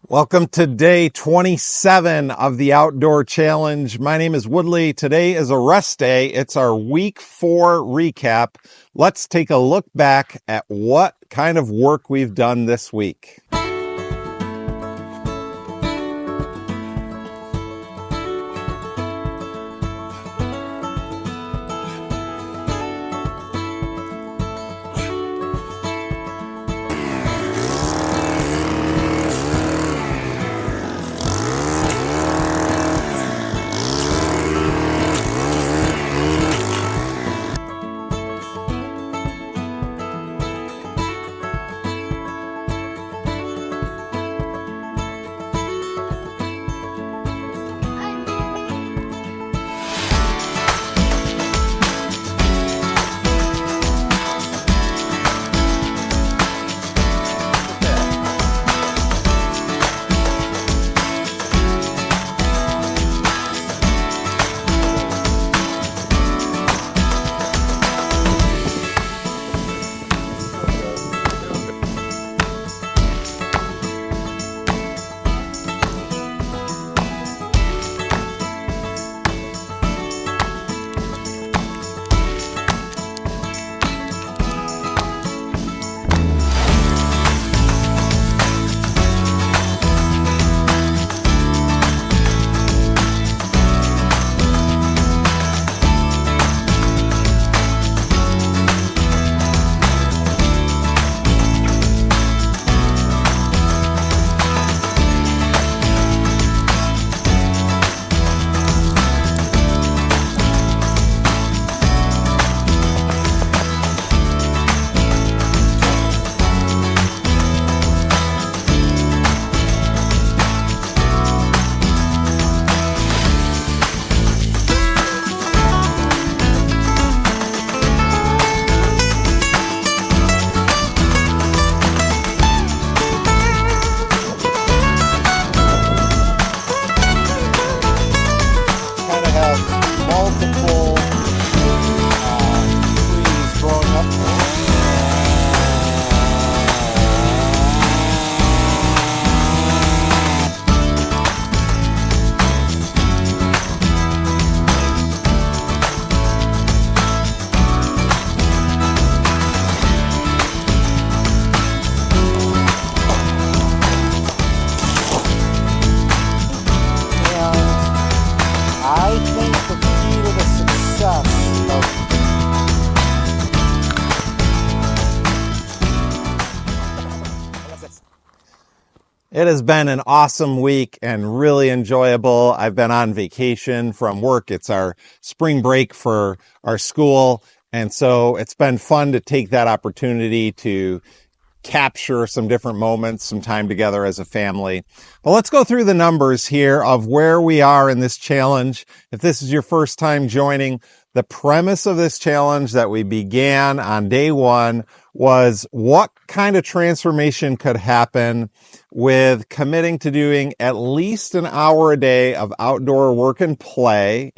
Welcome to day 27 of the Outdoor Challenge. My name is Woodley. Today is a rest day. It's our week 4 recap. Let's take a look back at what kind of work we've done this week. Multiple trees growing up there. I think the key to the success It has been an awesome week and really enjoyable. I've been on vacation from work. It's our spring break for our school. And so it's been fun to take that opportunity to capture some different moments, some time together as a family. But let's go through the numbers here of where we are in this challenge. If this is your first time joining, the premise of this challenge that we began on day 1 was what kind of transformation could happen with committing to doing at least an hour a day of outdoor work and play,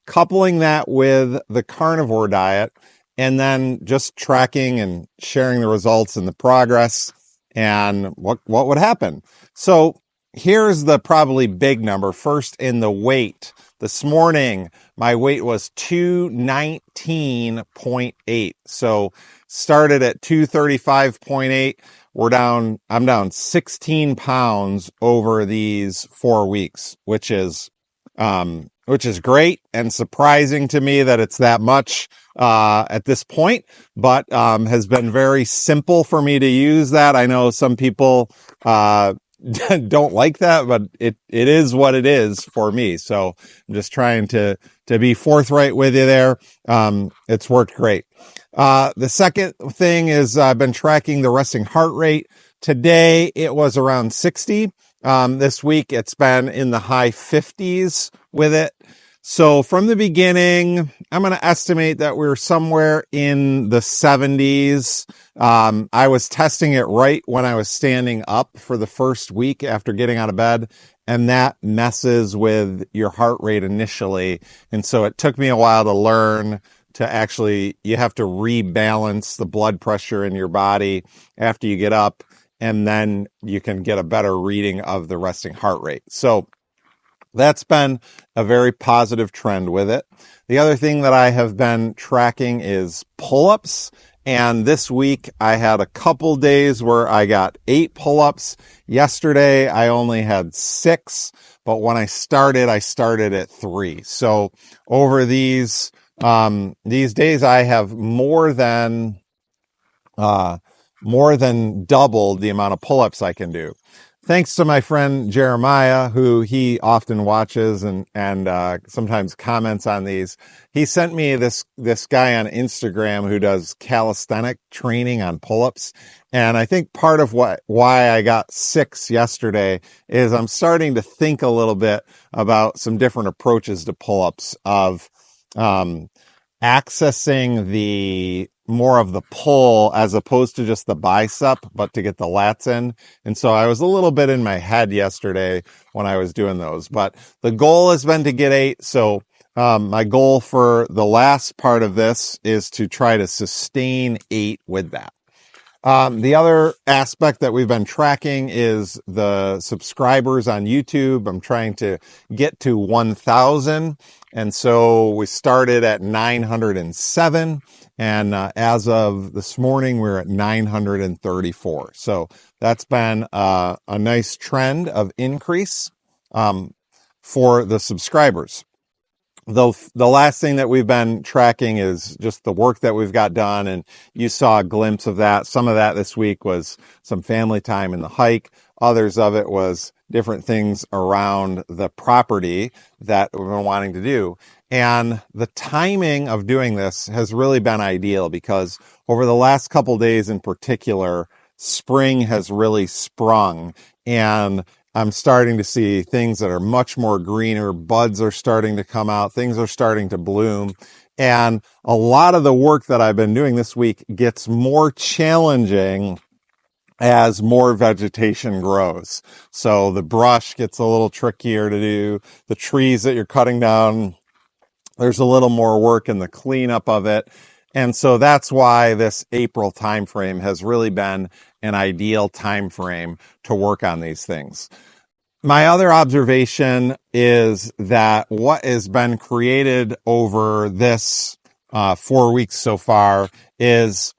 coupling that with the carnivore diet, and then just tracking and sharing the results and the progress and what would happen. So here's the probably big number. First, in the weight. This morning, my weight was 219.8. So started at 235.8. I'm down 16 pounds over these 4 weeks, which is great and surprising to me that it's that much at this point, but has been very simple for me to use that. I know some people don't like that, but it is what it is for me. So I'm just trying to be forthright with you there. It's worked great. The second thing is I've been tracking the resting heart rate. Today it was around 60. This week it's been in the high 50s with it. So from the beginning, I'm going to estimate that we're somewhere in the 70s. I was testing it right when I was standing up for the first week after getting out of bed, and that messes with your heart rate initially. And so it took me a while to learn to actually, you have to rebalance the blood pressure in your body after you get up. and then you can get a better reading of the resting heart rate. So that's been a very positive trend with it. The other thing that I have been tracking is pull-ups. And this week I had a couple days where I got 8 pull-ups. Yesterday I only had 6, but when I started at 3. So over these days I have more than doubled the amount of pull-ups I can do. Thanks to my friend Jeremiah, who he often watches and sometimes comments on these. He sent me this guy on Instagram who does calisthenic training on pull-ups. And I think part of why I got 6 yesterday is I'm starting to think a little bit about some different approaches to pull-ups of accessing the more of the pull as opposed to just the bicep, but to get the lats in. And so I was a little bit in my head yesterday when I was doing those, but the goal has been to get 8. So my goal for the last part of this is to try to sustain 8 with that. The other aspect that we've been tracking is the subscribers on YouTube. I'm trying to get to 1,000. And so we started at 907. And as of this morning, we're at 934. So that's been a nice trend of increase for the subscribers. The last thing that we've been tracking is just the work that we've got done. And you saw a glimpse of that. Some of that this week was some family time in the hike. Others of it was different things around the property that we've been wanting to do. And the timing of doing this has really been ideal because over the last couple days in particular, spring has really sprung, and I'm starting to see things that are much more greener. Buds are starting to come out. Things are starting to bloom. And a lot of the work that I've been doing this week gets more challenging as more vegetation grows. So the brush gets a little trickier to do. The trees that you're cutting down, there's a little more work in the cleanup of it. And so that's why this April timeframe has really been an ideal timeframe to work on these things. My other observation is that what has been created over this 4 weeks so far is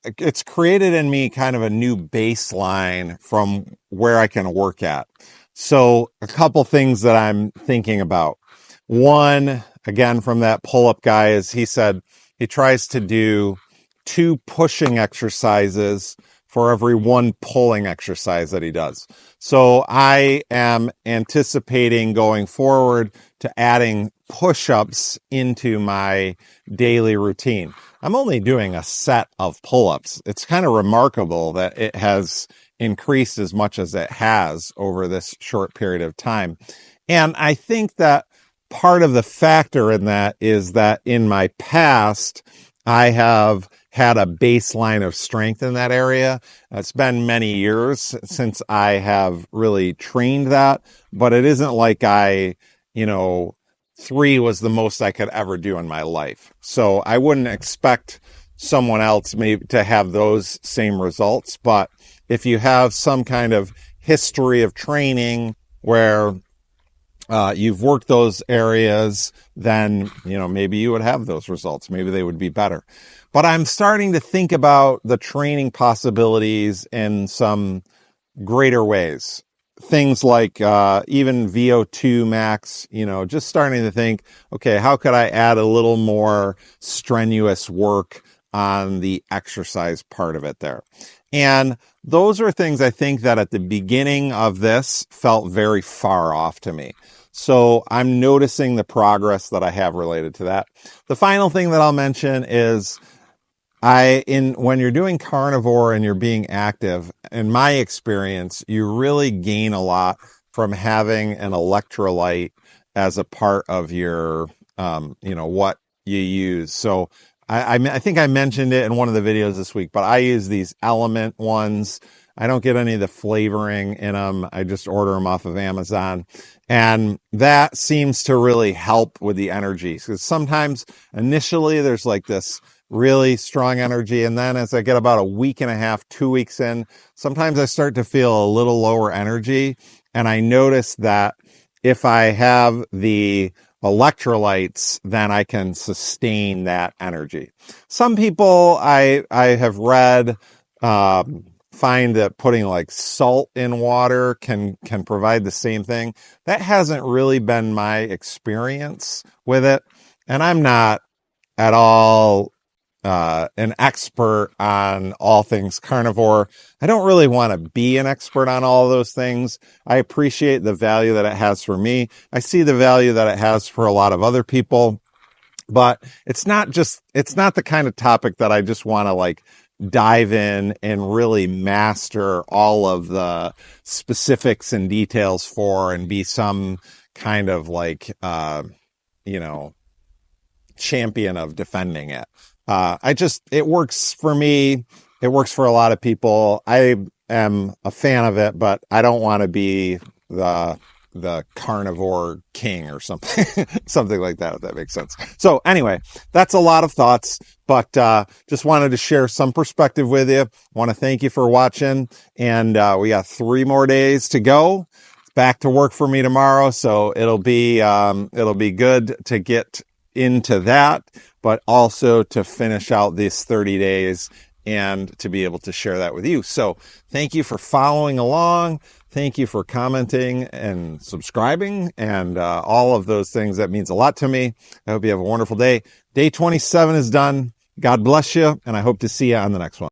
it's created in me kind of a new baseline from where I can work at. So a couple things that I'm thinking about. One, again, from that pull-up guy, is he said he tries to do 2 pushing exercises for every 1 pulling exercise that he does. So I am anticipating going forward to adding push-ups into my daily routine. I'm only doing a set of pull-ups. It's kind of remarkable that it has increased as much as it has over this short period of time. And I think that part of the factor in that is that in my past, I have had a baseline of strength in that area. It's been many years since I have really trained that, but it isn't like 3 was the most I could ever do in my life. So I wouldn't expect someone else maybe to have those same results. But if you have some kind of history of training where you've worked those areas, then, maybe you would have those results. Maybe they would be better. But I'm starting to think about the training possibilities in some greater ways. Things like even VO2 max, just starting to think, okay, how could I add a little more strenuous work on the exercise part of it there? And those are things I think that at the beginning of this felt very far off to me. So I'm noticing the progress that I have related to that. The final thing that I'll mention is when you're doing carnivore and you're being active, in my experience, you really gain a lot from having an electrolyte as a part of your, what you use. So I think I mentioned it in one of the videos this week, but I use these Element ones. I don't get any of the flavoring in them. I just order them off of Amazon. And that seems to really help with the energy. Because sometimes initially there's like this really strong energy. And then as I get about a week and a half, 2 weeks in, sometimes I start to feel a little lower energy. And I notice that if I have the electrolytes, then I can sustain that energy. Some people I have read, find that putting like salt in water can provide the same thing. That hasn't really been my experience with it. And I'm not at all an expert on all things carnivore. I don't really want to be an expert on all those things. I appreciate the value that it has for me. I see the value that it has for a lot of other people, but it's not the kind of topic that I just want to like dive in and really master all of the specifics and details for and be some kind of like, you know, champion of defending it. It works for me. It works for a lot of people. I am a fan of it, but I don't want to be the carnivore king or something, something like that, if that makes sense. So anyway, that's a lot of thoughts, but just wanted to share some perspective with you. Want to thank you for watching, and we got 3 more days to go. It's back to work for me tomorrow, so it'll be good to get into that, but also to finish out these 30 days and to be able to share that with you. So thank you for following along. Thank you for commenting and subscribing and all of those things. That means a lot to me. I hope you have a wonderful day. Day 27 is done. God bless you, and I hope to see you on the next one.